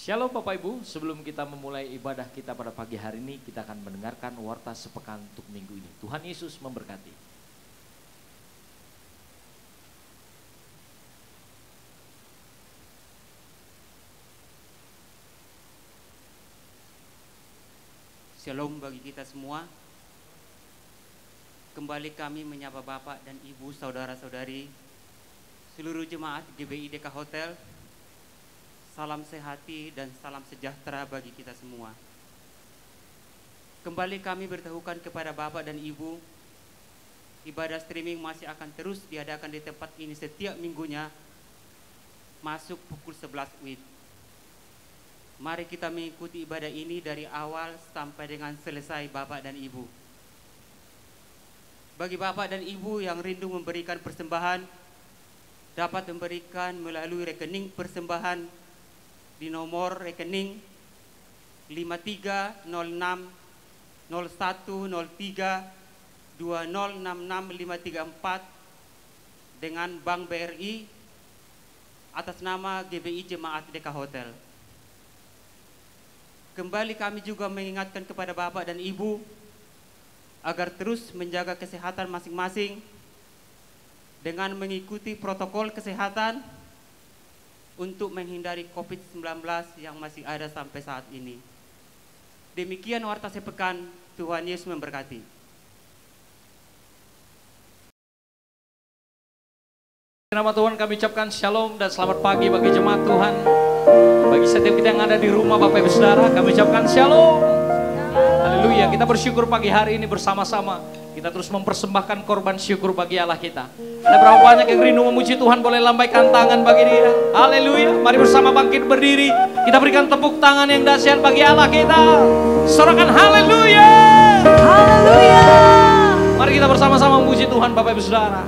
Shalom Bapak Ibu, sebelum kita memulai ibadah kita pada pagi hari ini, kita akan mendengarkan warta sepekan untuk minggu ini. Tuhan Yesus memberkati. Shalom bagi kita semua. Kembali kami menyapa Bapak dan Ibu, saudara-saudari, seluruh jemaat GBI DK Hotel. Salam sehati dan salam sejahtera bagi kita semua. Kembali kami bertahukan kepada Bapak dan Ibu, ibadah streaming masih akan terus diadakan di tempat ini setiap minggunya, masuk pukul 11 WIB. Mari kita mengikuti ibadah ini dari awal sampai dengan selesai Bapak dan Ibu. Bagi Bapak dan Ibu yang rindu memberikan persembahan, dapat memberikan melalui rekening persembahan di nomor rekening 53060320665534 dengan Bank BRI atas nama GBI Jemaat DK Hotel. Kembali kami juga mengingatkan kepada Bapak dan Ibu agar terus menjaga kesehatan masing-masing dengan mengikuti protokol kesehatan untuk menghindari COVID-19 yang masih ada sampai saat ini. Demikian warta sepekan, Tuhan Yesus memberkati. Nama Tuhan kami ucapkan shalom dan selamat pagi bagi jemaat Tuhan. Bagi setiap kita yang ada di rumah Bapak Ibu Saudara, kami ucapkan shalom. Haleluya, kita bersyukur pagi hari ini bersama-sama. Kita terus mempersembahkan korban syukur bagi Allah kita. Ada berapa banyak yang rindu memuji Tuhan, boleh lambaikan tangan bagi Dia. Haleluya, mari bersama bangkit berdiri. Kita berikan tepuk tangan yang dahsyat bagi Allah kita. Sorakan haleluya. Haleluya. Mari kita bersama-sama memuji Tuhan Bapak Ibu Saudara.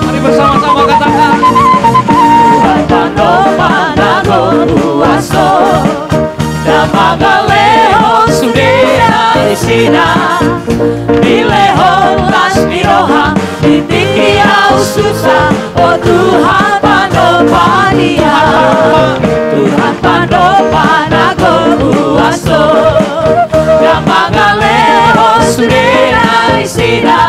Mari bersama-sama katakan, Tuhan pano buaso, damagaleho sudena isina, dileho las miroha, ditiki au susah, oh Tuhan pano pania, Tuhan pano panago buaso, damagaleho sudena isina,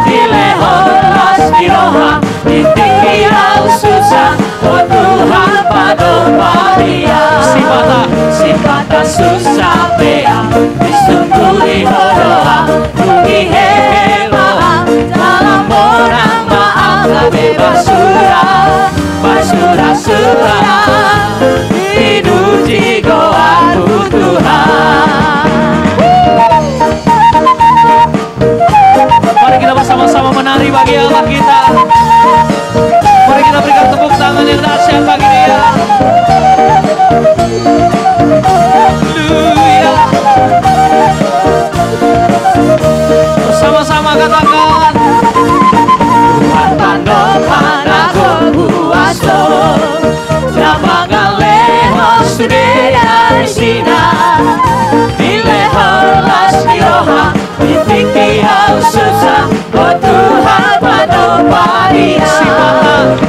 dileho las miroha, ditiki au susah, oh Tuhan pano pania, sifata susah bea, disungguhi horoha, tugi heloha, dalam orang maaf gabe basura, hidup jigoanku Tuhan. mari kita bersama-sama menari bagi Allah kita. Mari kita berikan tepuk tangan yang dahsyat bagi Dia. Haleluya. Bersama-sama katakan, Tuhan pano panago buaso, damagaleho sudena isina, dileho las miroha, ditiki au susah, oh Tuhan pano pania,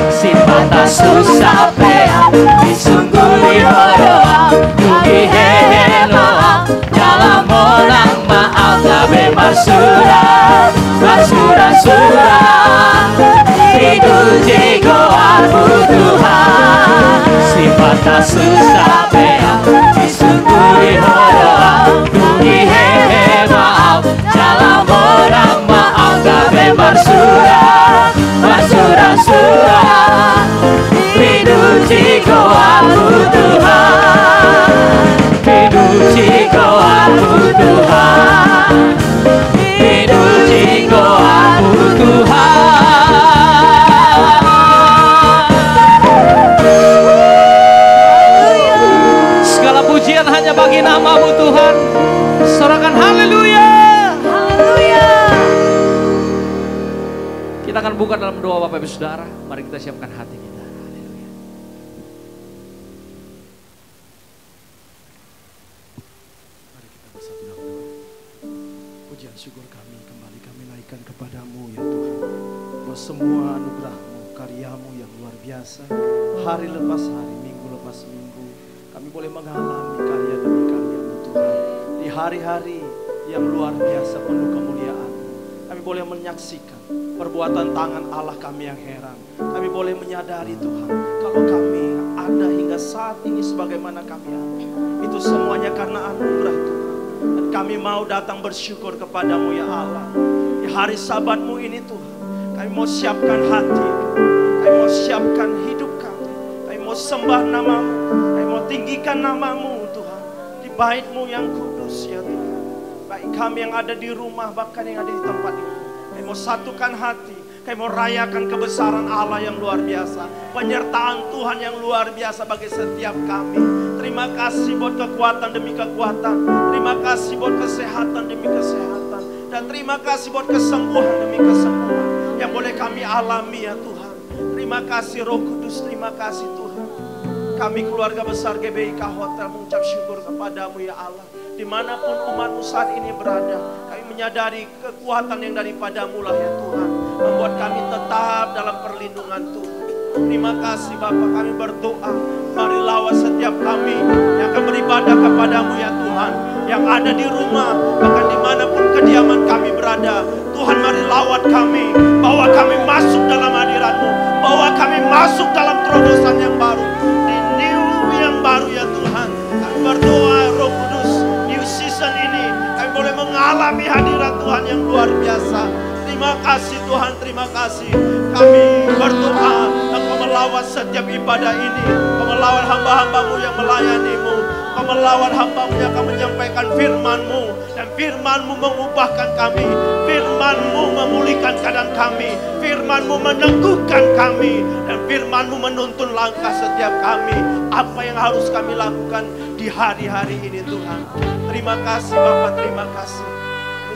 sifata susah pea, disungguhi horoa, tugi heloa, dalam orang maaf gabe basura, hidup jigoanku Tuhan, sifata susah pea, disungguhi horoa, tugi maaf, dalam orang maaf gabe basura, hidup jigoanku Tuhan, hidup jigoanku Tuhan, hidup jigoanku Tuhan. Saudara, mari kita siapkan hati kita. Haleluya. Mari kita bersatu dalam doa. Pujian syukur kami kembali kami naikkan kepadamu ya Tuhan. Bahwa semua anugerah-Mu, karya-Mu yang luar biasa, hari lepas hari, minggu lepas minggu, kami boleh mengalami karya demi karya-Mu Tuhan. Di hari-hari yang luar biasa penuh kemuliaan-Mu, kami boleh menyaksikan perbuatan tangan Allah kami yang heran. Kami boleh menyadari Tuhan, kalau kami ada hingga saat ini sebagaimana kami ada, itu semuanya karena anugerah Tuhan. Dan kami mau datang bersyukur kepadamu ya Allah. Di hari Sabat-Mu ini Tuhan, kami mau siapkan hati, kami mau siapkan hidup kami mau sembah nama-Mu, kami mau tinggikan nama-Mu Tuhan, di bait-Mu yang kudus ya Tuhan. Baik kami yang ada di rumah, bahkan yang ada di tempat ini, kami mau satukan hati, kami mau rayakan kebesaran Allah yang luar biasa, penyertaan Tuhan yang luar biasa bagi setiap kami. Terima kasih buat kekuatan demi kekuatan, terima kasih buat kesehatan demi kesehatan, dan terima kasih buat kesembuhan demi kesembuhan yang boleh kami alami ya Tuhan. Terima kasih Roh Kudus, terima kasih Tuhan. Kami keluarga besar GBIK Hotel mengucap syukur kepadamu ya Allah. Dimanapun umat-Mu saat ini berada, kami menyadari kekuatan yang daripadamu lah ya Tuhan, membuat kami tetap dalam perlindungan Tuhan. Terima kasih Bapa, kami berdoa, mari lawas setiap kami yang akan beribadah kepadamu ya Tuhan, yang ada di rumah, bahkan dimanapun kediaman kami berada. Tuhan mari lawat kami, bawa kami masuk dalam hadirat-Mu, bawa kami masuk dalam terobosan yang baru, di new yang baru ya Tuhan. Kami berdoa Roh Kudus, new season ini kami boleh mengalami hadirat Tuhan yang luar biasa. Terima kasih Tuhan, terima kasih. Kami berdoa Engkau melawat setiap ibadah ini, Engkau melawat hamba-hamba-Mu yang melayani-Mu, Engkau melawat hamba-Mu yang akan menyampaikan firman-Mu, dan firman-Mu mengubahkan kami, firman-Mu memulihkan keadaan kami, firman-Mu meneguhkan kami, dan firman-Mu menuntun langkah setiap kami. Apa yang harus kami lakukan di hari-hari ini Tuhan. Terima kasih Bapak, terima kasih.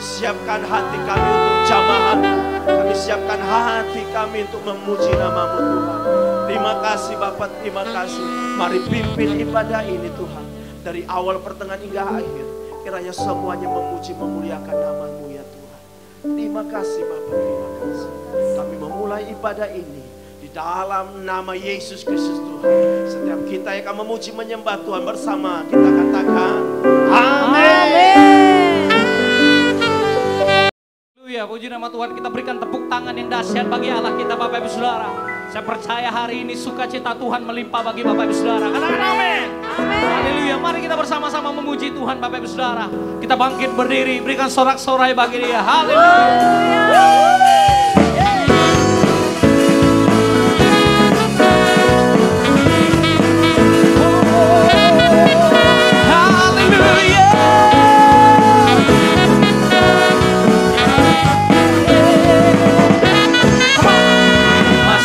Kami siapkan hati kami untuk jamaah, kami siapkan hati kami untuk memuji nama-Mu Tuhan. Terima kasih Bapak, terima kasih. Mari pimpin ibadah ini Tuhan, dari awal pertengahan hingga akhir. Kiranya semuanya memuji memuliakan nama-Mu ya Tuhan. Terima kasih Bapak, terima kasih. Kami memulai ibadah ini di dalam nama Yesus Kristus Tuhan. Setiap kita yang akan memuji menyembah Tuhan bersama, kita katakan amin. Haleluya, puji nama Tuhan. Kita berikan tepuk tangan yang dahsyat bagi Allah kita Bapak Ibu Saudara. Saya percaya hari ini sukacita Tuhan melimpah bagi Bapak Ibu Saudara. Katakan amin. Haleluya, mari kita bersama-sama memuji Tuhan Bapak Ibu Saudara. Kita bangkit berdiri, berikan sorak-sorai bagi Dia. Haleluya.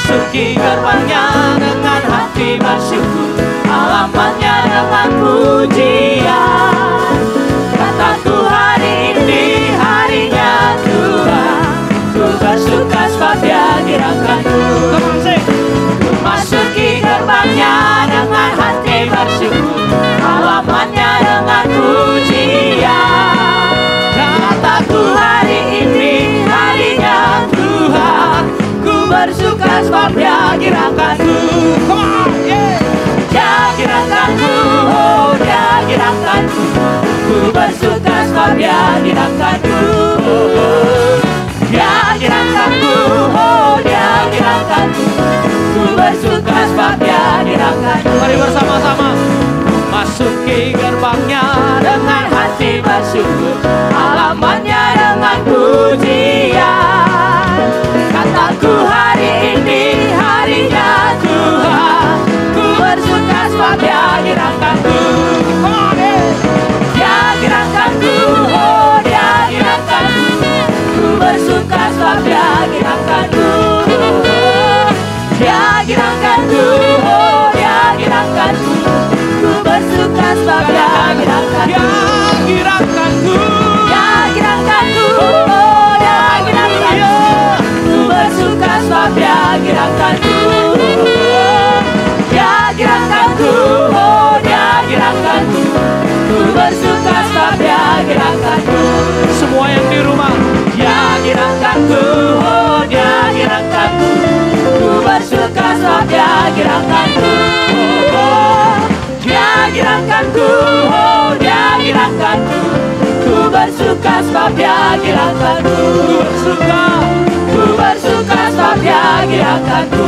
Masuki gerbangnya dengan hati bersyukur, halamannya dengan pujian. Kataku hari ini harinya Tuhan, ku bersuka sebab Dia gerakanku. Ku masuki gerbangnya dengan hati bersyukur, halamannya dengan pujian. Kataku hari ini harinya Tuhan, bersuka sebab Dia gerakanku. Dia gerakanku, oh Dia gerakanku. Ku bersuka sebab Dia gerakanku. Dia gerakanku, oh Dia gerakanku. Ku bersuka sebab Dia gerakanku. Mari bersama-sama. Masuki gerbangnya dengan hati bersyukur, halamannya dengan pujian. Kataku hari ini harinya Tuhan, ku bersuka sebab Dia gerakanku. Dia gerakanku, oh Dia gerakanku. Ku bersuka sebab Dia gerakanku. Dia gerakanku, oh Dia gerakanku. Ku bersuka sebab Dia gerakanku. Dia gerakanku. Dia gerakanku, oh Dia gerakanku. Bersuka sebab Dia gerakanku. gerakkanku, Dia gerakkanku, oh Dia gerakkanku. Ku bersuka sebab Dia gerakkanku. Semua yang di rumah, Dia gerakkanku, oh Dia gerakkanku. Ku bersuka sebab Dia gerakkanku. Oh, Dia gerakkanku, oh Dia gerakkanku. Ku bersuka sebab Dia gerakkanku. Ku bersuka sebab Dia gerakkanku.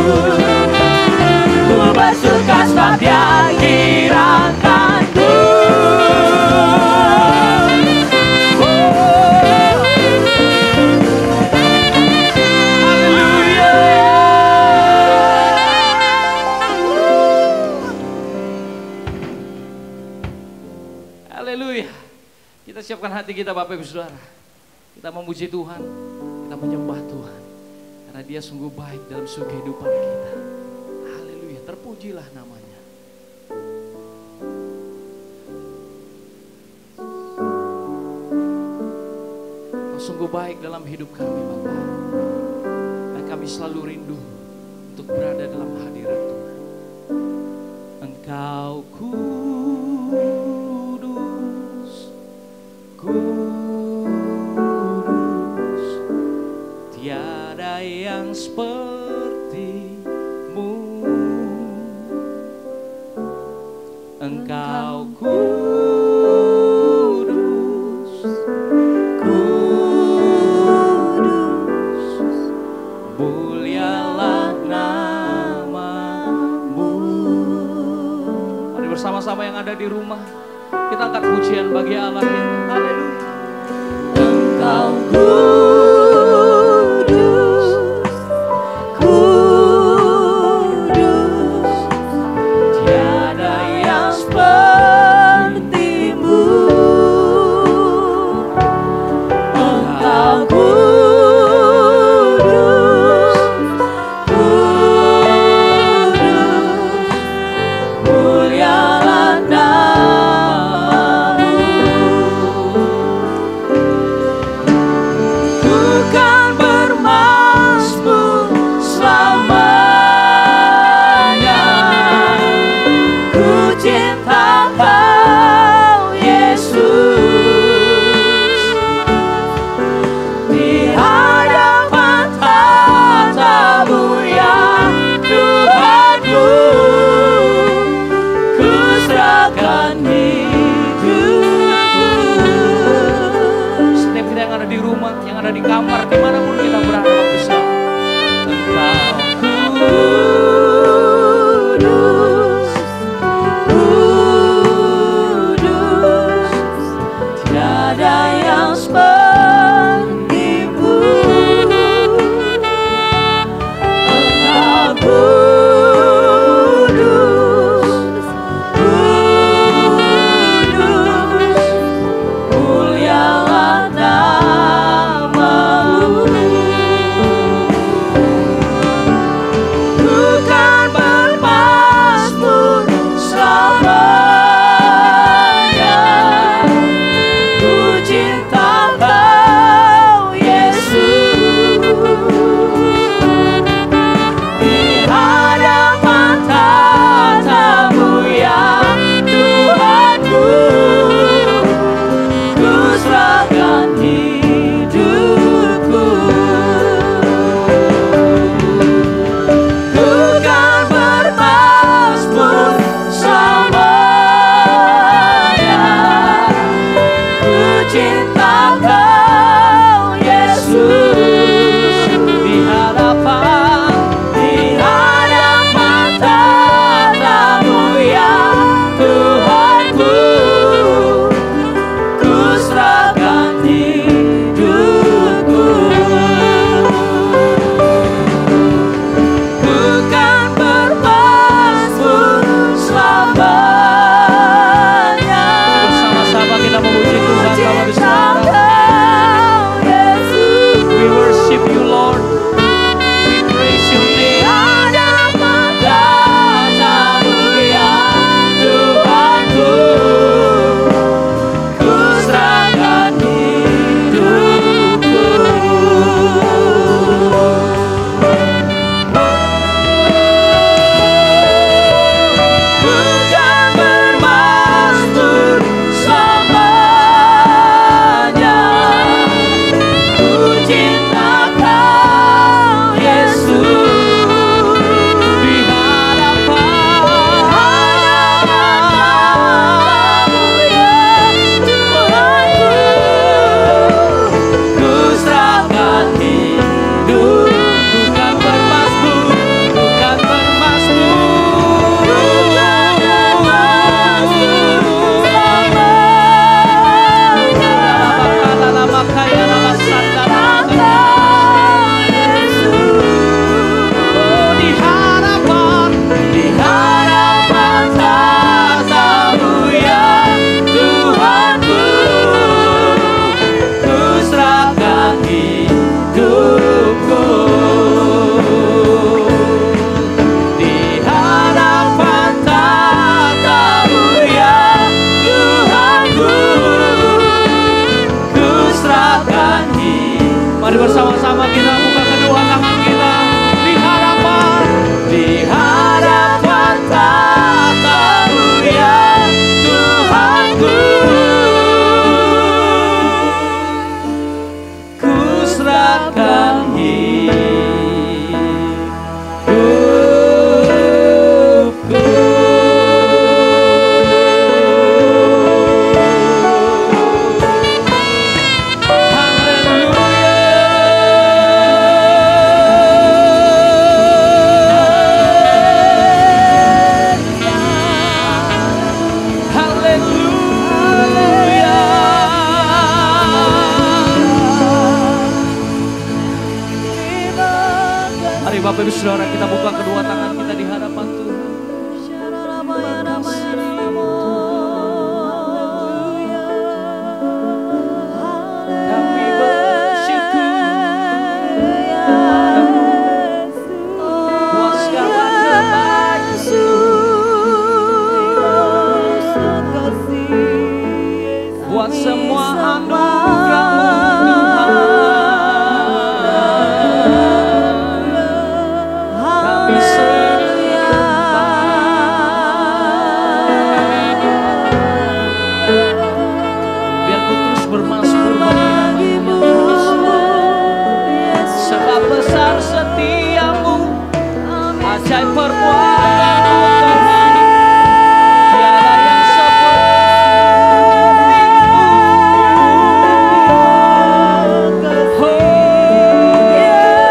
Ku bersuka sebab Dia gerakkanku. haleluya. Kita siapkan hati kita Bapak Ibu Saudara. Kita memuji Tuhan, kita menyembah Tuhan. Karena Dia sungguh baik dalam seluruh kehidupan kita. Haleluya, terpujilah namanya. Kau sungguh baik dalam hidup kami Bapa. Dan kami selalu rindu untuk berada dalam hadirat Tuhan. Engkau kudus, kudus, tiada yang seperti-Mu. Engkau kudus, kudus, mulialah nama-Mu. Mari bersama-sama yang ada di rumah, kita angkat pujian bagi Allah kita. Haleluya. Engkau kudus, kudus, tiada yang seperti-Mu. Engkau kudus, kudus, mulialah nama-Mu. Ku kan bermasmur selamanya. Ku cinta Kau Yesus. Di hadapan tahta-Mu ya Tuhanku, ku serahkan hidupku. Setiap kita yang ada di rumah, yang ada di kamar, dimanapun kita berada Bapak Ibu Saudara. Engkau Kudus, kudus, tiada yang seperti-Mu. Engkau kudus, kudus, mulialah nama-Mu. Mari kita buka kedua tangan kita di hadapan Tuhan. Kami bersyukur padamu buat segala kebaikan-Mu, buat semua anugerah-Mu Tuhan. Kami biar ku terus bermasmur bagi nama-Mu ya Tuhan. Sebab besar setiamu, ajaib perbuatan-Mu Tuhan. Tiada yang seperti-Mu. Oh Yesus.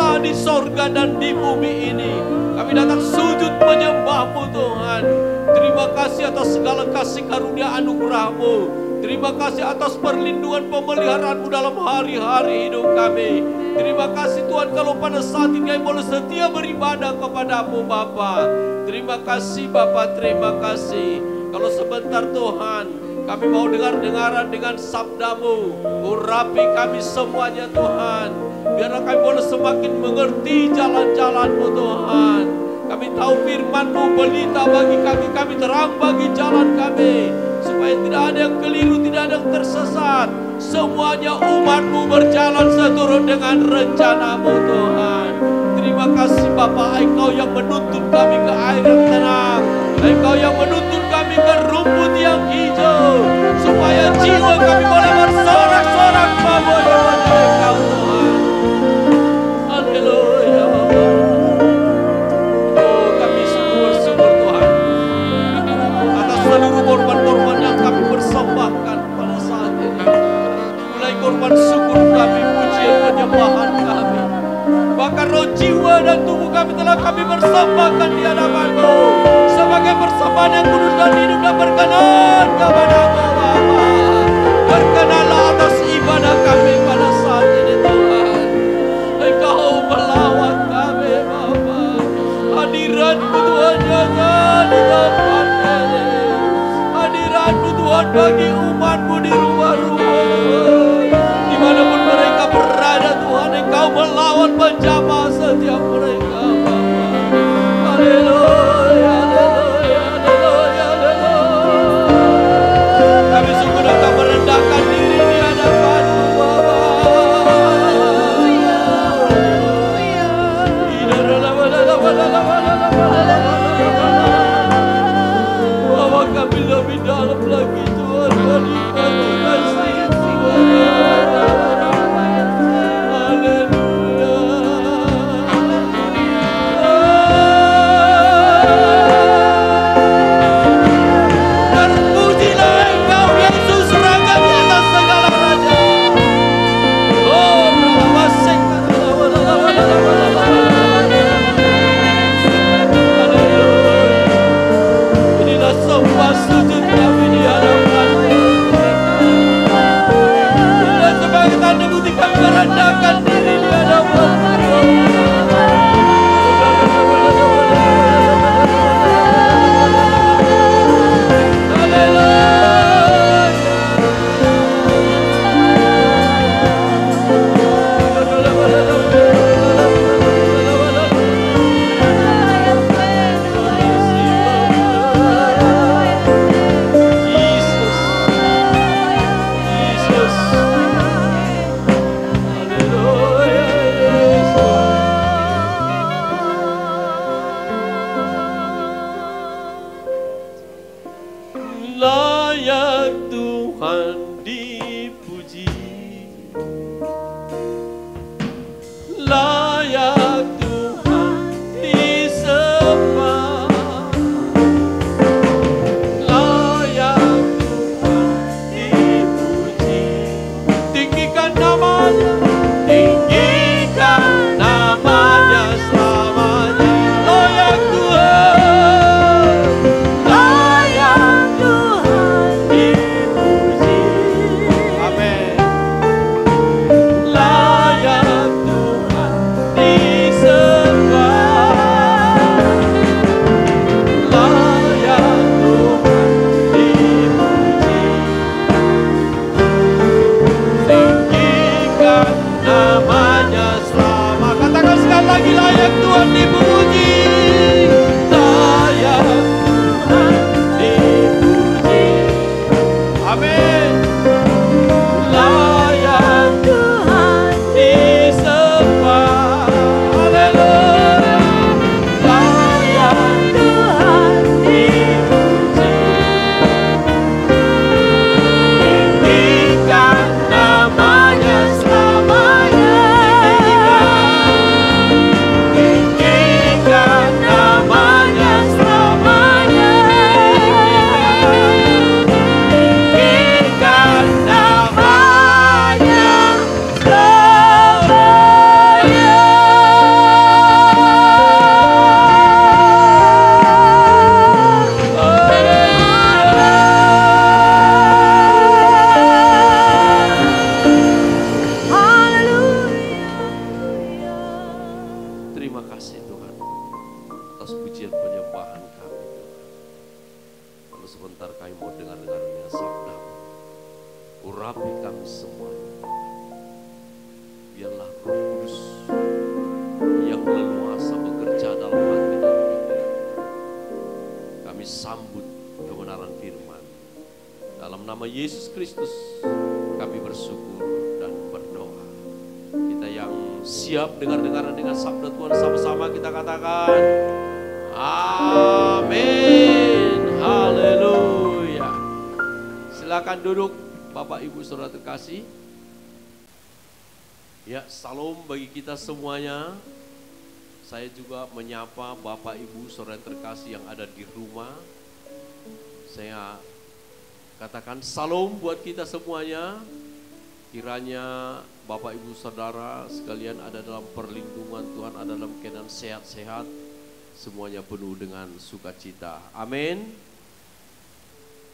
berkuasa di sorga dan di bumi ini. Kami datang sujud menyembah-Mu Tuhan. Terima kasih atas segala kasih karunia anugerah-Mu. Terima kasih atas perlindungan pemeliharaan-Mu dalam hari-hari hidup kami. Terima kasih Tuhan kalau pada saat ini kami boleh setia beribadah kepada-Mu Bapa. Terima kasih Bapa, terima kasih. Kalau sebentar Tuhan, kami mau dengar-dengaran dengan sabda-Mu. Urapi kami semuanya Tuhan. Biarlah kami boleh semakin mengerti jalan-jalan-Mu Tuhan. Kami tahu firman-Mu pelita bagi kami terang bagi jalan kami. Supaya tidak ada yang keliru, tidak ada yang tersesat. Semuanya umat-Mu berjalan seturut dengan rencana-Mu Tuhan. Terima kasih Bapa, Engkau yang menuntun kami ke air yang tenang. Engkau yang menuntun kami ke rumput yang hijau. Supaya jiwa kami boleh bersorak-sorak memuji Engkau Tuhan. Haleluya Bapa. Oh, kami sungguh bersyukur Tuhan atas seluruh korban-korban yang kami persembahkan pada saat ini. Mulai korban syukur kami, pujian penyembahan kami. Bahkan roh, jiwa dan tubuh kami telah kami persembahkan di hadapan-Mu sebagai persembahan yang kudus dan hidup dan berkenan kepada-Mu Bapa. Berkenanlah atas ibadah kami pada saat ini Tuhan. Engkau melawat kami Bapa. Hadirat-Mu Tuhan jangan di tempat ini. Hadirat-Mu Tuhan bagi umat-Mu di rumah-rumah. Dimanapun mereka berada Tuhan, Engkau melawan penjamah setiap mereka Bapa. Haleluya, haleluya, haleluya, haleluya. Kami sungguh datang merendahkan diri di hadapan-Mu Bapa. Bawa kami lebih dalam lagi Tuhan, menikmati kasih-Mu. Haleluya. terima kasih Tuhan atas pujian penyembahan kami Tuhan. Lalu sebentar kami mau dengar-dengar dengan sabda. Urapi kami semuanya. Biarlah Roh Kudus yang leluasa bekerja dalam hati dan pikiran. Kami sambut kebenaran firman. Dalam nama Yesus Kristus kami bersyukur dan berdoa. Kita yang siap dengar-dengaran dengan sabda Tuhan sama-sama kita katakan amin. Haleluya. Silakan duduk Bapak Ibu Saudara terkasih. Ya, salam bagi kita semuanya. Saya juga menyapa Bapak Ibu Saudara terkasih yang ada di rumah. Saya katakan salam buat kita semuanya. Kiranya Bapak Ibu Saudara sekalian ada dalam perlindungan Tuhan, ada dalam keadaan sehat-sehat. Semuanya penuh dengan sukacita. Amin.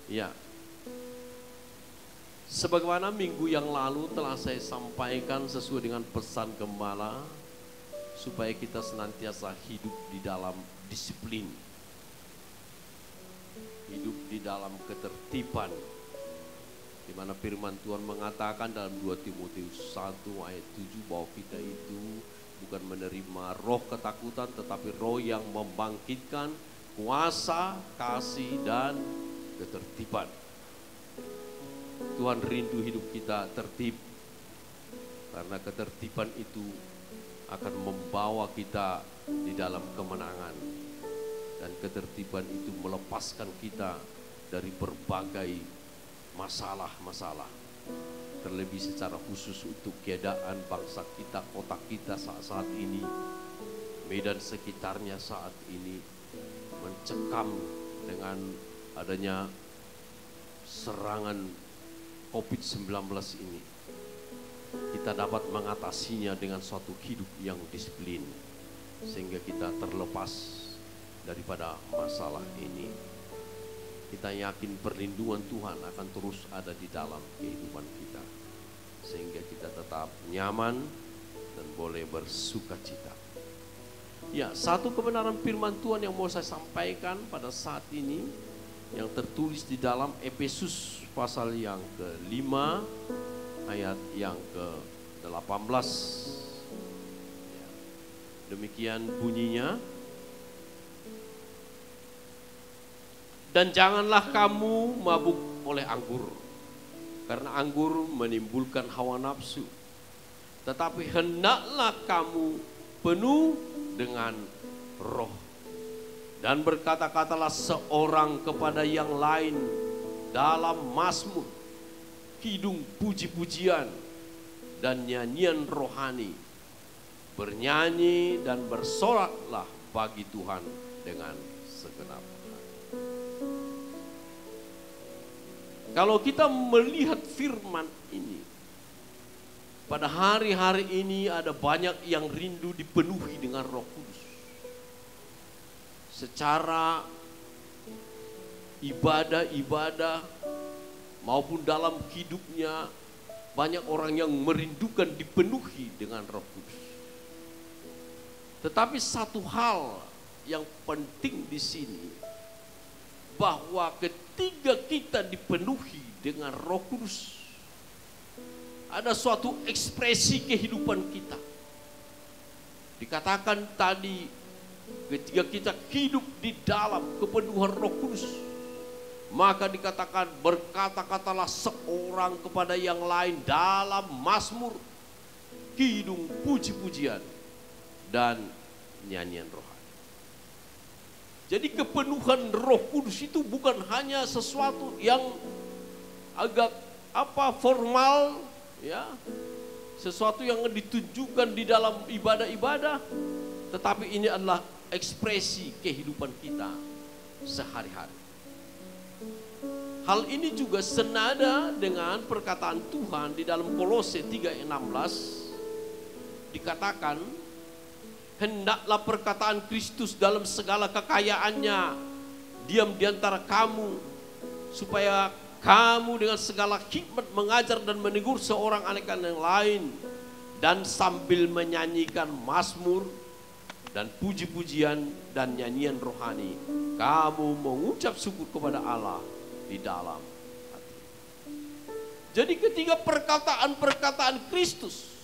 Ya. Sebagaimana minggu yang lalu telah saya sampaikan sesuai dengan pesan gembala, supaya kita senantiasa hidup di dalam disiplin, hidup di dalam ketertiban, di mana firman Tuhan mengatakan dalam 2 Timotius 1 ayat 7 bahwa kita itu bukan menerima roh ketakutan, tetapi roh yang membangkitkan kuasa, kasih, dan ketertiban. Tuhan rindu hidup kita tertib, karena ketertiban itu akan membawa kita di dalam kemenangan, dan ketertiban itu melepaskan kita dari berbagai masalah-masalah, terlebih secara khusus untuk keadaan bangsa kita, kota kita saat ini, Medan sekitarnya saat ini mencekam dengan adanya serangan COVID-19 ini. Kita dapat mengatasinya dengan suatu hidup yang disiplin, sehingga kita terlepas daripada masalah ini. Kita yakin perlindungan Tuhan akan terus ada di dalam kehidupan kita, sehingga kita tetap nyaman dan boleh bersukacita. Ya, satu kebenaran firman Tuhan yang mau saya sampaikan pada saat ini, yang tertulis di dalam Efesus pasal yang ke-5 ayat yang ke-18. Ya, demikian bunyinya. Dan janganlah kamu mabuk oleh anggur, karena anggur menimbulkan hawa nafsu. Tetapi hendaklah kamu penuh dengan roh, dan berkata-katalah seorang kepada yang lain dalam mazmur, kidung puji-pujian, dan nyanyian rohani. Bernyanyi dan bersoraklah bagi Tuhan dengan segenap hati. Kalau kita melihat firman ini, pada hari-hari ini ada banyak yang rindu dipenuhi dengan Roh Kudus. Secara ibadah-ibadah maupun dalam hidupnya, banyak orang yang merindukan dipenuhi dengan Roh Kudus. Tetapi satu hal yang penting di sini, bahwa ketika kita dipenuhi dengan Roh Kudus, ada suatu ekspresi kehidupan kita. Dikatakan tadi, ketika kita hidup di dalam kepenuhan Roh Kudus, maka dikatakan berkata-katalah seorang kepada yang lain dalam mazmur, kidung puji-pujian, dan nyanyian rohani. Jadi kepenuhan Roh Kudus itu bukan hanya sesuatu yang agak formal, ya, sesuatu yang ditunjukkan di dalam ibadah-ibadah, tetapi ini adalah ekspresi kehidupan kita sehari-hari. Hal ini juga senada dengan perkataan Tuhan di dalam Kolose 3:16, dikatakan, hendaklah perkataan Kristus dalam segala kekayaannya diam di antara kamu, supaya kamu dengan segala hikmat mengajar dan menegur seorang akan yang lain, dan sambil menyanyikan mazmur dan puji-pujian dan nyanyian rohani, kamu mengucap syukur kepada Allah di dalam hati. Jadi ketika perkataan-perkataan Kristus,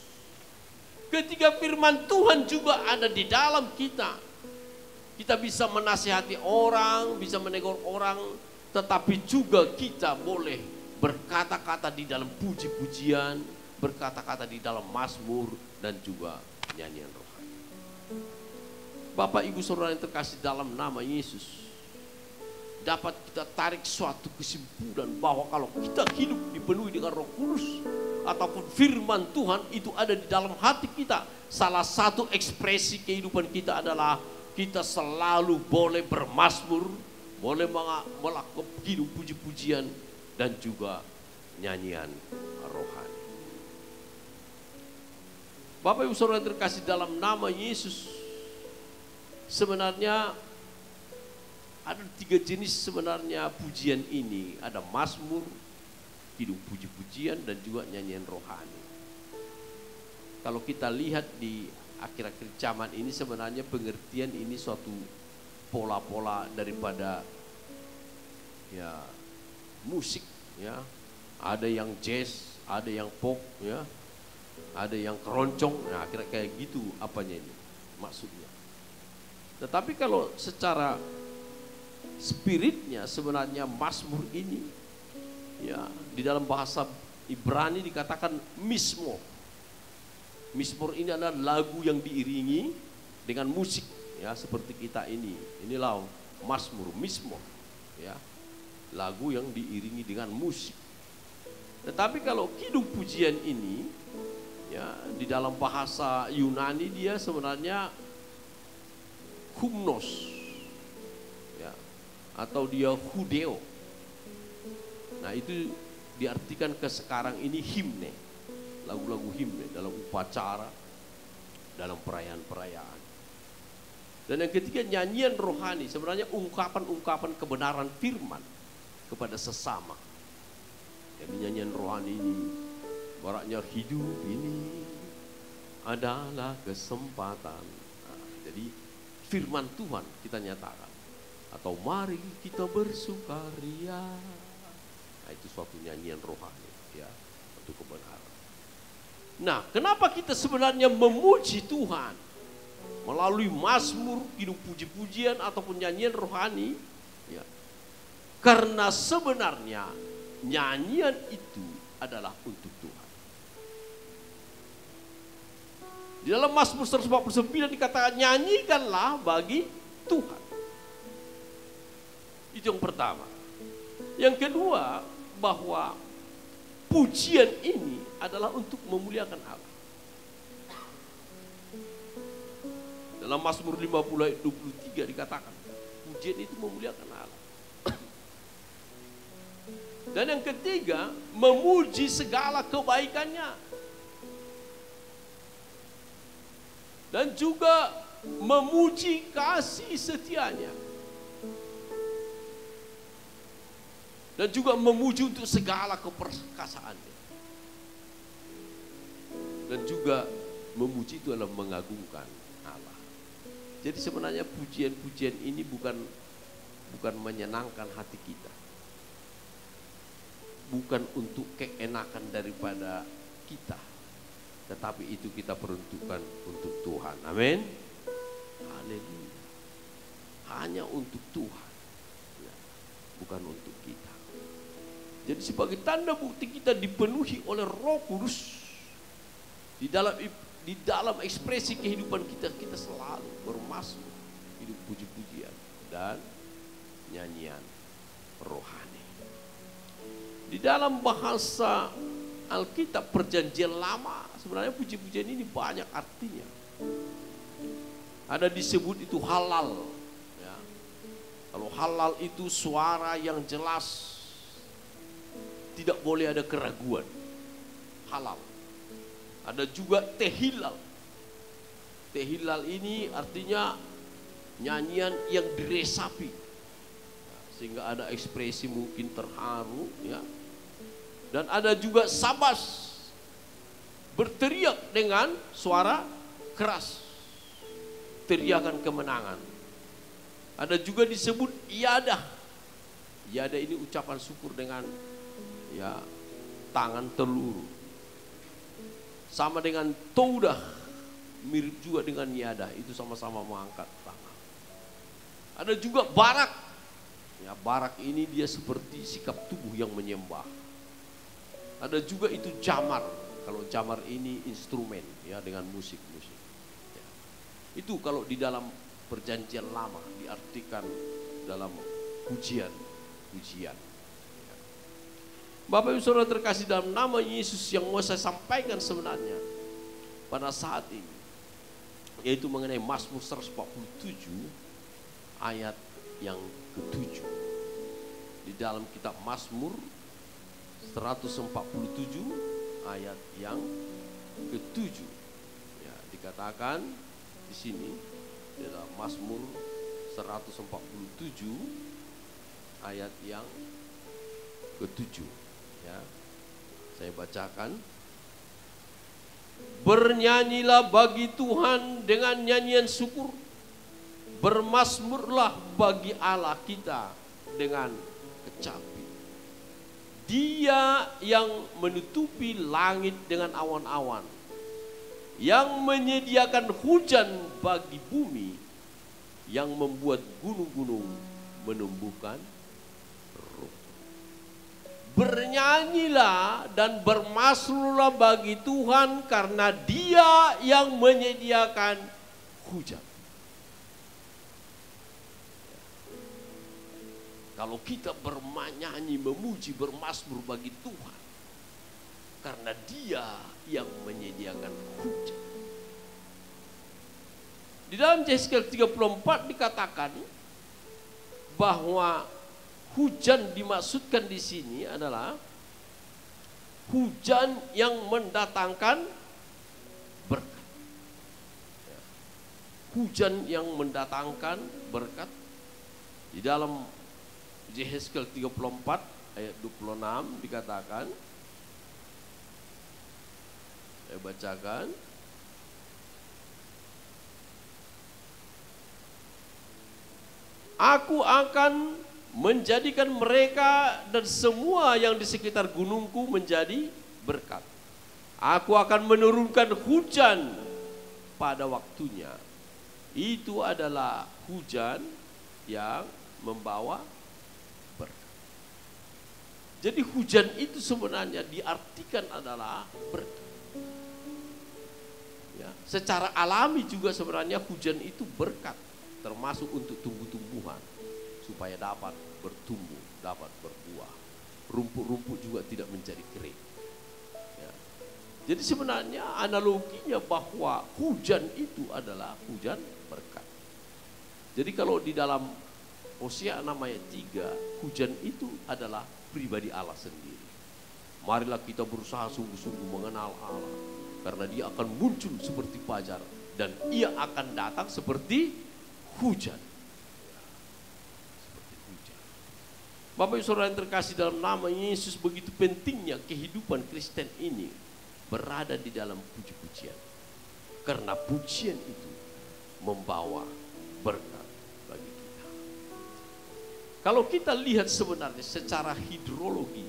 ketika firman Tuhan juga ada di dalam kita, kita bisa menasihati orang, bisa menegur orang, tetapi juga kita boleh berkata-kata di dalam puji-pujian, berkata-kata di dalam mazmur, dan juga nyanyian rohani. Bapak Ibu Saudara yang terkasih dalam nama Yesus, dapat kita tarik suatu kesimpulan bahwa kalau kita hidup dipenuhi dengan Roh Kudus ataupun firman Tuhan itu ada di dalam hati kita, salah satu ekspresi kehidupan kita adalah kita selalu boleh bermazmur, boleh melakukan hidup puji-pujian dan juga nyanyian rohani. Bapak Ibu Saudara terkasih dalam nama Yesus, sebenarnya ada 3 jenis sebenarnya pujian ini. Ada mazmur, hidup puji-pujian, dan juga nyanyian rohani. Kalau kita lihat di akhir-akhir zaman ini, sebenarnya pengertian ini suatu pola-pola daripada ya musik, ya. Ada yang jazz, ada yang pop, ya. Ada yang keroncong. Nah, kira kayak gitu apanya ini maksudnya. Tetapi kalau secara spiritnya sebenarnya mazmur ini, ya, di dalam bahasa Ibrani dikatakan mismor. Mismor ini adalah lagu yang diiringi dengan musik, ya, seperti kita ini. Inilah mazmur, mismor, ya, lagu yang diiringi dengan musik. Tetapi kalau hidup pujian ini, ya, di dalam bahasa Yunani dia sebenarnya hymnos, ya, atau dia hudeo. Nah, itu diartikan ke sekarang ini himne, lagu-lagu himne dalam upacara, dalam perayaan-perayaan. Dan yang ketiga nyanyian rohani, sebenarnya ungkapan-ungkapan kebenaran firman kepada sesama. Jadi nyanyian rohani ini, baraknya hidup ini adalah kesempatan. Nah, jadi firman Tuhan kita nyatakan. Atau mari kita bersukaria. Nah, itu suatu nyanyian rohani, ya, untuk kebenaran. Nah, kenapa kita sebenarnya memuji Tuhan melalui mazmur, hidup puji-pujian ataupun nyanyian rohani, ya? Karena sebenarnya nyanyian itu adalah untuk Tuhan. Di dalam Mazmur 149 dikatakan nyanyikanlah bagi Tuhan. Itu yang pertama. Yang kedua, bahwa pujian ini adalah untuk memuliakan Allah. Dalam Mazmur 50 ayat 23 dikatakan pujian itu memuliakan Allah. Dan yang ketiga, memuji segala kebaikannya. Dan juga memuji kasih setianya. Dan juga memuji untuk segala keperkasaannya. Dan juga memuji itu adalah mengagungkan Allah. Jadi sebenarnya pujian-pujian ini bukan menyenangkan hati kita. Bukan untuk keenakan daripada kita, tetapi itu kita peruntukkan untuk Tuhan. Amin. Haleluya. Hanya untuk Tuhan, ya, bukan untuk kita. Jadi sebagai tanda bukti kita dipenuhi oleh Roh Kudus, di dalam ekspresi kehidupan kita selalu bermasuk hidup puji-pujian dan nyanyian rohani. Di dalam bahasa Alkitab Perjanjian Lama, sebenarnya puji-pujian ini banyak artinya. Ada disebut itu halal, ya. Kalau halal itu suara yang jelas, tidak boleh ada keraguan. Halal. Ada juga tehilal. Tehilal ini artinya nyanyian yang diresapi, sehingga ada ekspresi mungkin terharu, ya. Dan ada juga sabas, berteriak dengan suara keras. teriakan kemenangan. Ada juga disebut iadah. Iadah ini ucapan syukur dengan ya tangan terluru. Sama dengan toudah, mirip juga dengan iadah, itu sama-sama mengangkat tangan. Ada juga barak. Ya, barak ini dia seperti sikap tubuh yang menyembah. Ada juga itu jamar. Kalau jamar ini instrumen ya dengan musik-musik. Ya. Itu kalau di dalam perjanjian lama diartikan dalam pujian. Ya. Bapak Ibu Saudara terkasih, dalam nama Yesus yang mau saya sampaikan sebenarnya pada saat ini, yaitu mengenai Mazmur 147 ayat yang ke-7. Di dalam kitab Mazmur 147 ayat yang ke-7, ya, dikatakan di sini dalam Mazmur 147 ayat yang ke-7, ya, saya bacakan. Bernyanyilah bagi Tuhan dengan nyanyian syukur, bermazmurlah bagi Allah kita dengan kecapi. Dia yang menutupi langit dengan awan-awan, yang menyediakan hujan bagi bumi, yang membuat gunung-gunung menumbuhkan rumput. Bernyanyilah dan bermazmurlah bagi Tuhan karena Dia yang menyediakan hujan. Kalau kita bernyanyi, memuji, bermazmur bagi Tuhan, karena Dia yang menyediakan hujan. Di dalam Yesaya 34 dikatakan bahwa hujan dimaksudkan di sini adalah hujan yang mendatangkan berkat. Hujan yang mendatangkan berkat. Di dalam Yesaya 34 ayat 26 dikatakan, saya bacakan. Aku akan menjadikan mereka dan semua yang di sekitar gunungku menjadi berkat. Aku akan menurunkan hujan pada waktunya. Itu adalah hujan yang membawa berkat. Jadi hujan itu sebenarnya diartikan adalah berkat. Ya, secara alami juga sebenarnya hujan itu berkat, termasuk untuk tumbuh-tumbuhan supaya dapat bertumbuh, dapat berbuah. Rumput-rumput juga tidak menjadi kering. Ya. Jadi sebenarnya analoginya bahwa hujan itu adalah hujan berkat. Jadi kalau di dalam Hosea 6 ayat 3, hujan itu adalah pribadi Allah sendiri. Marilah kita berusaha sungguh-sungguh mengenal Allah, karena Dia akan muncul seperti fajar dan Ia akan datang seperti hujan. Seperti hujan. Bapak Ibu Saudara yang terkasih, dalam nama Yesus begitu pentingnya kehidupan Kristen ini berada di dalam puji-pujian. Karena pujian itu membawa berkat bagi kita. Kalau kita lihat sebenarnya secara hidrologi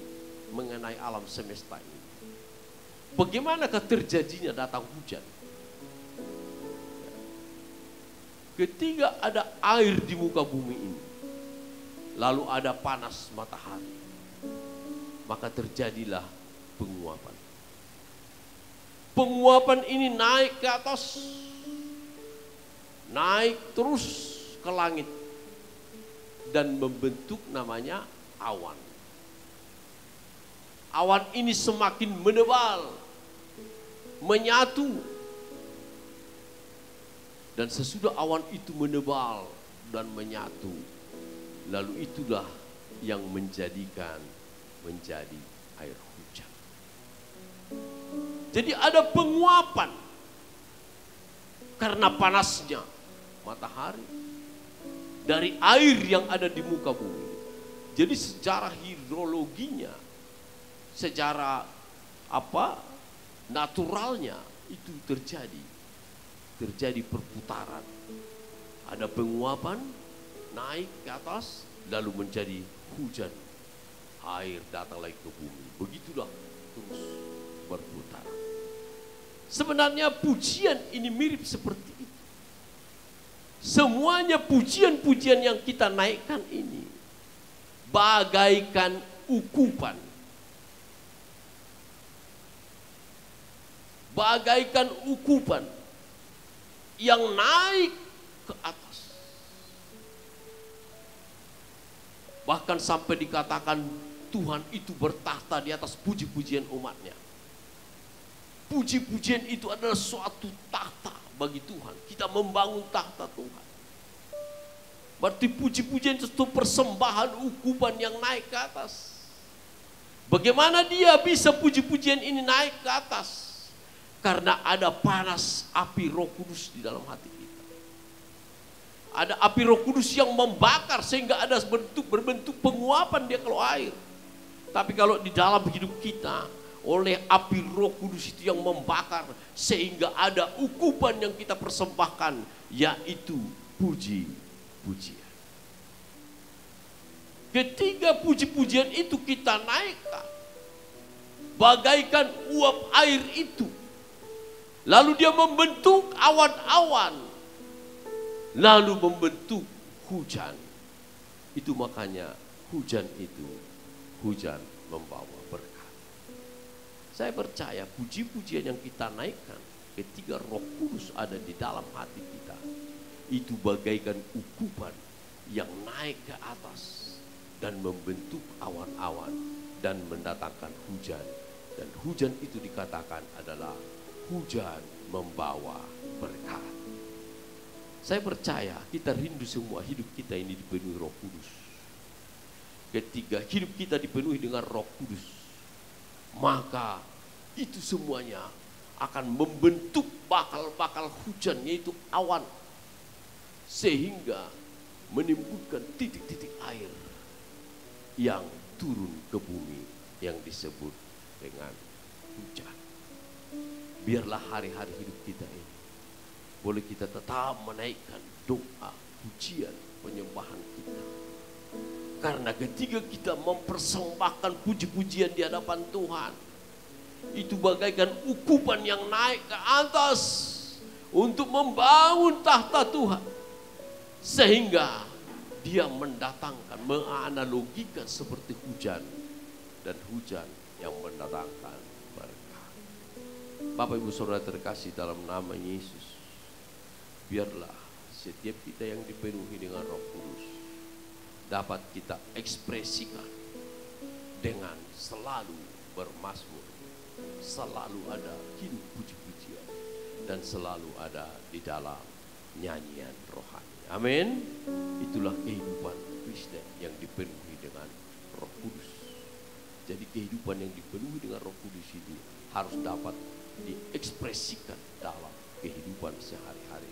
mengenai alam semesta ini, bagaimanakah terjadinya datang hujan? Ketika ada air di muka bumi ini, lalu ada panas matahari, maka terjadilah penguapan. Penguapan ini naik ke atas, naik terus ke langit, dan membentuk namanya awan. Awan ini semakin menebal, menyatu. Dan sesudah awan itu menebal dan menyatu, lalu itulah yang menjadikan menjadi air hujan. Jadi ada penguapan karena panasnya matahari dari air yang ada di muka bumi. Jadi secara hidrologinya, secara naturalnya itu terjadi perputaran Ada penguapan, naik ke atas, lalu menjadi hujan. Air datang lagi ke bumi. Begitulah terus berputar. Sebenarnya pujian ini mirip seperti itu. Semuanya pujian-pujian yang kita naikkan ini bagaikan ukupan. Bagaikan ukupan yang naik ke atas. Bahkan sampai dikatakan Tuhan itu bertahta di atas puji-pujian umatnya. Puji-pujian itu adalah suatu tahta bagi Tuhan. Kita membangun tahta Tuhan. Berarti puji-pujian itu persembahan ukupan yang naik ke atas. Bagaimana dia bisa puji-pujian ini naik ke atas? Karena ada panas api Roh Kudus di dalam hati kita. Ada api Roh Kudus yang membakar sehingga ada berbentuk penguapan dia kalau air. Tapi kalau di dalam hidup kita oleh api Roh Kudus itu yang membakar sehingga ada ukupan yang kita persembahkan, yaitu puji-pujian. Ketika puji-pujian itu kita naikkan bagaikan uap air itu, lalu dia membentuk awan-awan, lalu membentuk hujan. Itu makanya hujan itu hujan membawa berkat. Saya percaya puji-pujian yang kita naikkan ketika Roh Kudus ada di dalam hati kita, itu bagaikan ukupan yang naik ke atas dan membentuk awan-awan dan mendatangkan hujan. Dan hujan itu dikatakan adalah hujan membawa berkat. Saya percaya kita rindu semua hidup kita ini dipenuhi Roh Kudus. Ketika hidup kita dipenuhi dengan Roh Kudus, maka itu semuanya akan membentuk bakal-bakal hujan, yaitu awan, sehingga menimbulkan titik-titik air yang turun ke bumi yang disebut dengan hujan. Biarlah hari-hari hidup kita ini boleh kita tetap menaikkan doa, pujian, penyembahan kita. Karena ketika kita mempersembahkan puji-pujian di hadapan Tuhan, itu bagaikan ukupan yang naik ke atas untuk membangun tahta Tuhan. Sehingga dia mendatangkan, menganalogikan seperti hujan. Dan hujan yang mendatangkan berkat. Bapak Ibu Saudara terkasih dalam nama Yesus, biarlah setiap kita yang dipenuhi dengan Roh Kudus dapat kita ekspresikan dengan selalu bermazmur, selalu ada hidup puji-pujian, dan selalu ada di dalam nyanyian rohani. Amin. Itulah kehidupan Kristen yang dipenuhi dengan Roh Kudus. Jadi kehidupan yang dipenuhi dengan Roh Kudus itu harus dapat diekspresikan dalam kehidupan sehari-hari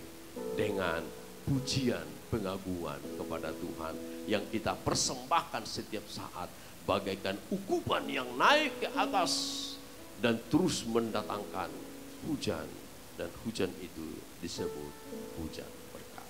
dengan pujian, pengagungan kepada Tuhan yang kita persembahkan setiap saat bagaikan ukupan yang naik ke atas dan terus mendatangkan hujan, dan hujan itu disebut hujan berkat.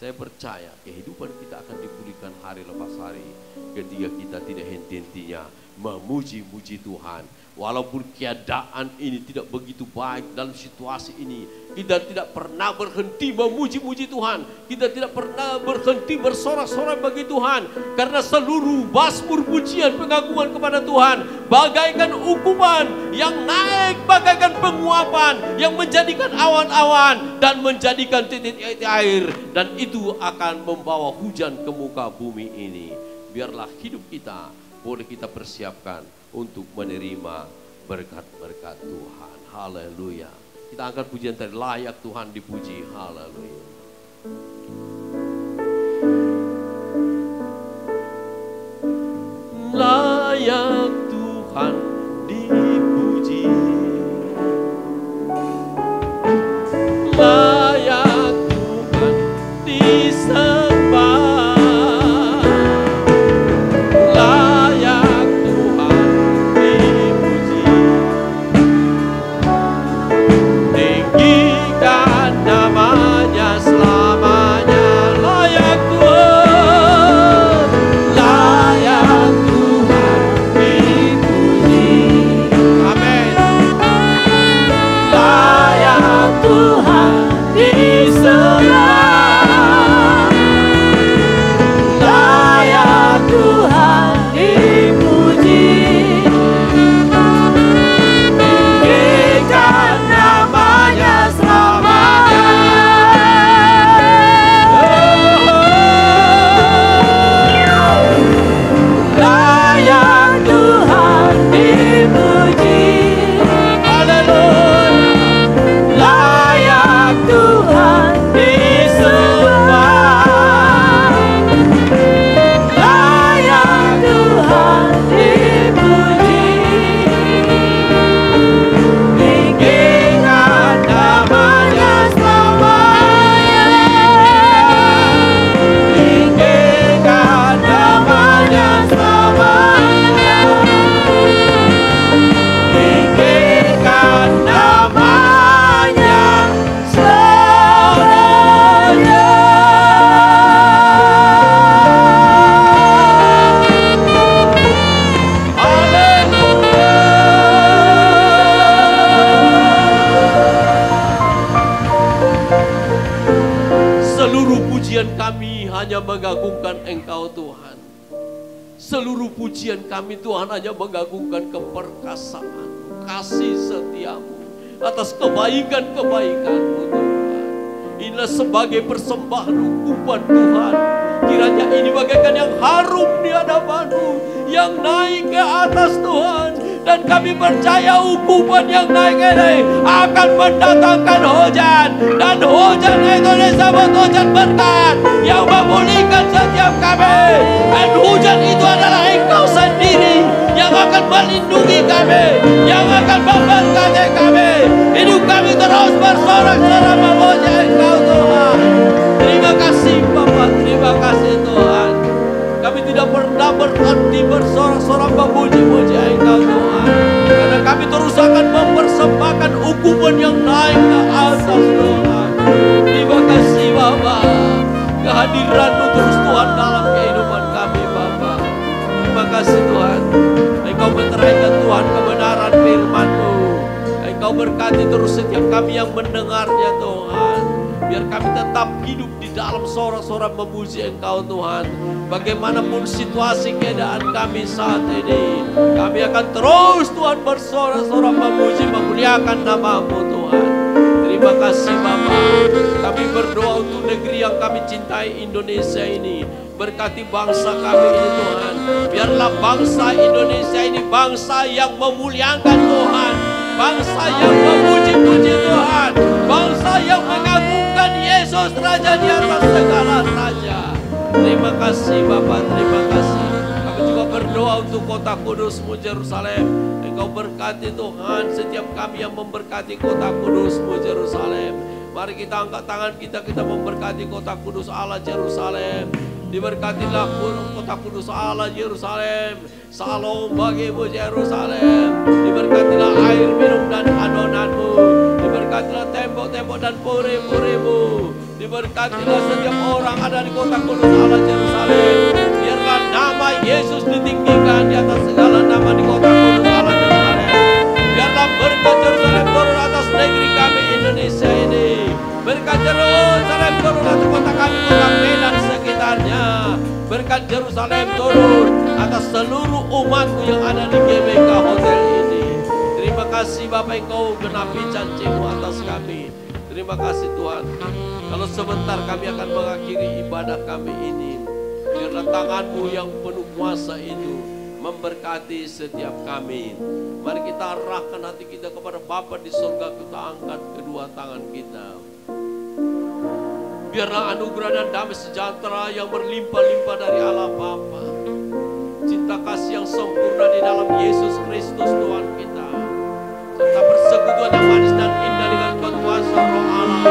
Saya percaya kehidupan kita akan dipulihkan hari lepas hari ketika kita tidak henti-hentinya memuji-muji Tuhan. Walaupun keadaan ini tidak begitu baik dalam situasi ini, kita tidak pernah berhenti memuji-muji Tuhan. Kita tidak pernah berhenti bersorak-sorai bagi Tuhan. Karena seluruh mazmur pujian pengagungan kepada Tuhan bagaikan ukupan yang naik, bagaikan penguapan yang menjadikan awan-awan dan menjadikan titik-titik air. Dan itu akan membawa hujan ke muka bumi ini. Biarlah hidup kita boleh kita persiapkan untuk menerima berkat-berkat Tuhan. Haleluya. Kita angkat pujian tadi, layak Tuhan dipuji. Haleluya. Layak Tuhan dipuji. Layak Tuhan disembah. Namanya Seluruh pujian kami hanya mengagungkan Engkau Tuhan. Seluruh pujian kami Tuhan hanya mengagungkan keperkasaan, kasih setiamu, atas kebaikan-kebaikan-Mu Tuhan. Inilah sebagai persembahan ukupan Tuhan. Kiranya ini bagaikan yang harum di hadapan-Mu, yang naik ke atas Tuhan. Dan kami percaya ukupan yang naik ini akan mendatangkan hujan. Dan hujan itu disebut hujan berkat yang memulihkan setiap kami. Dan hujan itu adalah Engkau sendiri yang akan melindungi kami, yang akan memberkati kami. Hidup kami terus bersorak-sorak memuji Engkau Tuhan. Terima kasih Bapa, terima kasih Tuhan. Kami tidak pernah berhenti bersorak-sorak memuji-muji Engkau Tuhan. Karena kami terus akan mempersembahkan ukupan yang naik ke atas Tuhan. Terima kasih Bapa. Kehadiran-Mu terus Tuhan dalam kehidupan kami Bapa. Terima kasih Tuhan. Engkau meteraikan Tuhan kebenaran firman-Mu. Engkau berkati terus setiap kami yang mendengarnya Tuhan. Biar kami tetap hidup di dalam sorak-sorak memuji Engkau Tuhan. Bagaimanapun situasi keadaan kami saat ini, kami akan terus Tuhan bersorak-sorak memuji, memuliakan nama-Mu Tuhan. Terima kasih Bapa. Kami berdoa untuk negeri yang kami cintai, Indonesia ini. Berkati bangsa kami ini Tuhan. Biarlah bangsa Indonesia ini bangsa yang memuliakan Tuhan, bangsa yang memuji-muji Tuhan, bangsa yang mengagungkan Yesus Raja di atas segala raja. Terima kasih Bapa, terima kasih. Kami juga berdoa untuk kota kudus-Mu Yerusalem. Engkau berkati Tuhan setiap kami yang memberkati kota kudus-Mu Yerusalem. Mari kita angkat tangan kita memberkati kota kudus Allah Yerusalem. Diberkatilah kota kudus Allah Yerusalem. Salam bagimu Yerusalem. Diberkatilah air minum dan adonan-Mu. Diberkatilah tembok-tembok dan puri-purimu. Diberkatilah setiap orang ada di kota kudus Allah Yerusalem. Biarlah nama Yesus ditinggikan di atas segala nama di kota kudus Allah Yerusalem. Biarlah berkat Yerusalem turun atas negeri kami Indonesia ini. Berkat Yerusalem turun atas kota kami, kota Medan sekitarnya. Berkat Yerusalem turun atas seluruh umat-Mu yang ada di GBK Hotel ini. Terima kasih Bapak, Engkau genapi janji-Mu atas kami. Terima kasih Tuhan. Kalau sebentar kami akan mengakhiri ibadah kami ini, biarlah tangan-Mu yang penuh kuasa itu memberkati setiap kami. Mari kita arahkan hati kita kepada Bapa di surga, kita angkat kedua tangan kita. Biarlah anugerah dan damai sejahtera yang berlimpah-limpah dari Allah Bapa, cinta kasih yang sempurna di dalam Yesus Kristus Tuhan kita, serta persekutuan yang manis dan indah dengan kuasa Roh Allah,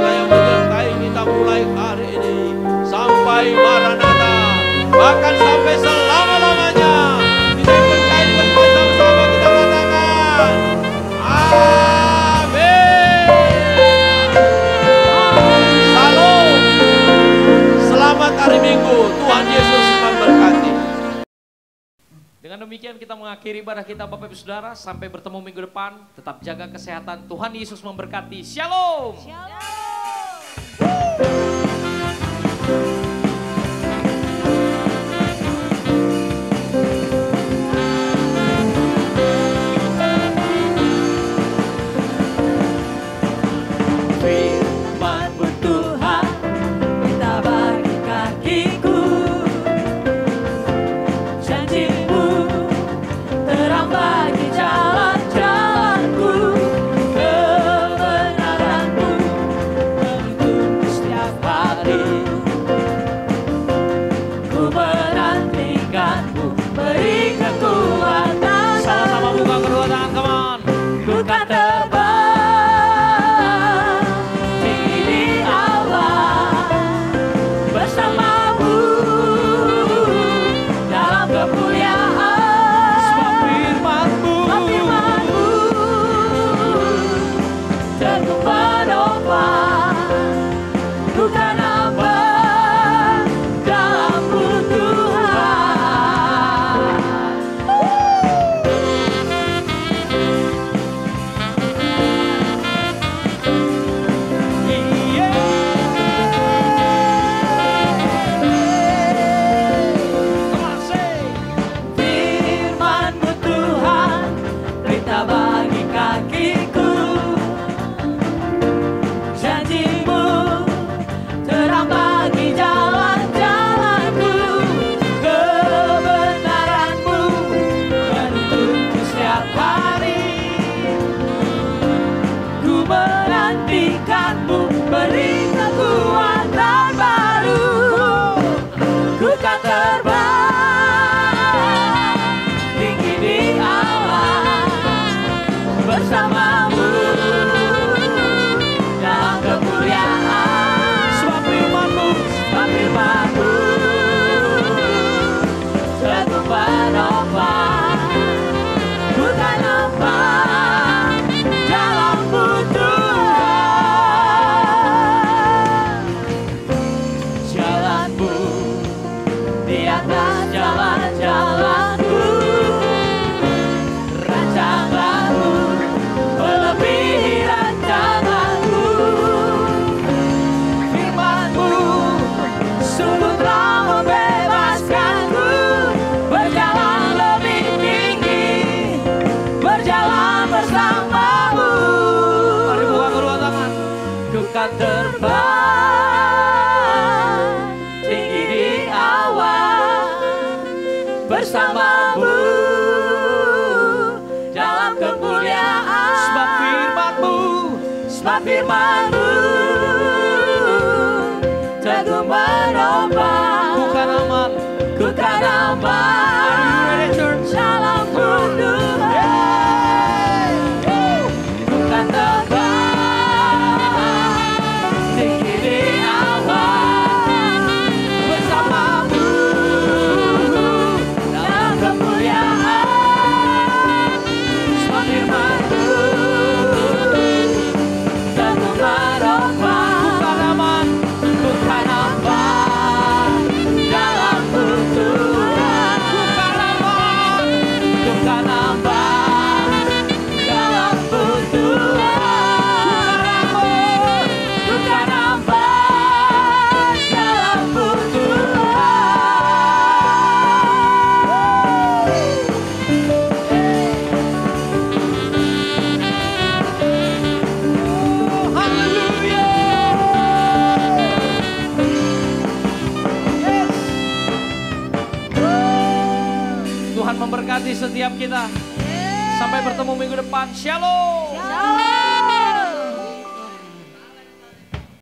yang menyertai kita mulai hari ini sampai Maranatha, bahkan sampai selama-lamanya. Kita yang percaya bersama-sama kita katakan amin. Salam, selamat hari Minggu, Tuhan Yesus memberkati. Dengan demikian kita mengakhiri ibadah kita Bapak Ibu Saudara. Sampai bertemu minggu depan. Tetap jaga kesehatan. Tuhan Yesus memberkati. Shalom. Firman-Mu Tuhan, kita bagi kakiku. Janji-Mu terang bagi jalan-jalanku. Kebenaran-Mu menuntun setiap Rencanakan jalan-jalanku, rancanganmu melebihi rancanganku. Firman-Mu sungguh telah membebaskanku, berjalan lebih tinggi, berjalan bersama-Mu. Mari buka kedua tangan. Ku kan terbang tinggi di awan bersama-Mu dalam kemuliaan. Sebab firman-Mu teguh menopang. ku kan aman. Ku kan aman dalam kunduhan. Ku kan terbang tinggi di awan bersama-Mu dalam kemuliaan. Sebab firman-Mu teguh menopang. Ku kan aman. Ku kan aman dalam Tuhan. Ku kan aman dalam Tuhan. Ku kan aman dalam Tuhan memberkati setiap kita. Sampai bertemu minggu depan. Shalom.